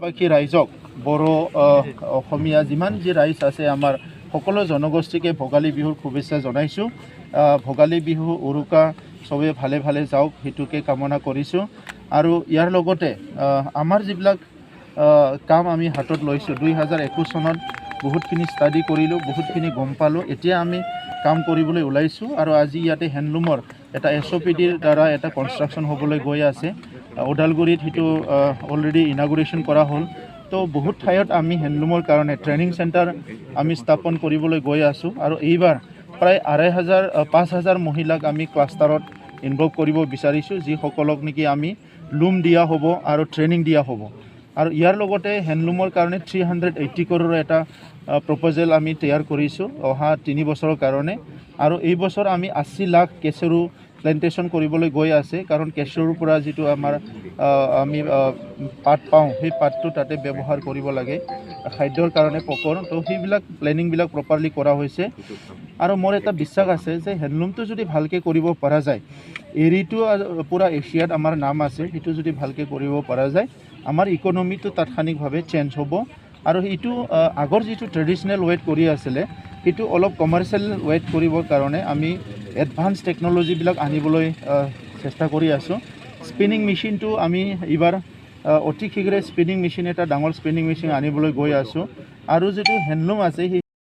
বাকী ৰাইজক বড়ো অসমীয়া যিমান যি ৰাইজ আছে আমাৰ সকলো জনগোষ্ঠীকে ভোগালী বিহুৰ শুভেচ্ছা জনাইছোঁ। ভোগালী বিহু উৰুকা চবে ভালে ভালে যাওক সেইটোকে কামনা কৰিছোঁ। আৰু ইয়াৰ লগতে আমাৰ যিবিলাক কাম আমি হাতত লৈছোঁ 2021 চনত বহুতখিনি ষ্টাডি কৰিলোঁ, বহুতখিনি গম পালোঁ। এতিয়া আমি কাম কৰিবলৈ ওলাইছোঁ আৰু আজি ইয়াতে হেণ্ডলুমৰ এটা SOPDৰ দ্বাৰা এটা কনষ্ট্ৰাকশ্যন হ'বলৈ গৈ আছে। ওদালগুৰিত সেইটো অলৰেডি ইনাগুৰেশ্যন কৰা হ'ল। তো বহুত ঠাইত আমি হেণ্ডলুমৰ কাৰণে ট্ৰেইনিং চেণ্টাৰ আমি স্থাপন কৰিবলৈ গৈ আছোঁ আৰু এইবাৰ প্ৰায় 5,000 মহিলাক আমি ক্লাষ্টাৰত ইনভলভ কৰিব বিচাৰিছোঁ, যিসকলক নেকি আমি লুম দিয়া হ'ব আৰু ট্ৰেইনিং দিয়া হ'ব। আৰু ইয়াৰ লগতে হেণ্ডলুমৰ কাৰণে 380 crore এটা প্ৰপ'জেল আমি তৈয়াৰ কৰিছোঁ অহা 3 বছৰৰ কাৰণে। আৰু এই বছৰ আমি 80 লাখ কেচৰু প্লেণ্টেশ্যন কৰিবলৈ গৈ আছে, কাৰণ কেচৰুৰ পৰা যিটো আমাৰ আমি পাত পাওঁ সেই পাতটো তাতে ব্যৱহাৰ কৰিব লাগে খাদ্যৰ কাৰণে পকৰ। তো সেইবিলাক প্লেনিংবিলাক প্ৰপাৰলি কৰা হৈছে। আৰু মোৰ এটা বিশ্বাস আছে যে হেণ্ডলুমটো যদি ভালকৈ কৰিব পৰা যায়, এৰীটো পূৰা এছিয়াত আমাৰ নাম আছে, সেইটো যদি ভালকৈ কৰিব পৰা যায় আমাৰ ইকনমিটো তাৎক্ষণিকভাৱে চেঞ্জ হ'ব। আৰু সেইটো আগৰ যিটো ট্ৰেডিশ্যনেল ৱেত কৰি আছিলে সেইটো অলপ কমাৰ্চিয়েল ৱেত কৰিবৰ কাৰণে আমি এডভান্স টেকন'লজিবিলাক আনিবলৈ চেষ্টা কৰি আছোঁ। স্পিনিং মেচিনটো আমি এইবাৰ অতি শীঘ্ৰে স্পিনিং মেচিন এটা ডাঙৰ স্পিনিং মেচিন আনিবলৈ গৈ আছোঁ। আৰু যিটো হেণ্ডলুম আছে সেই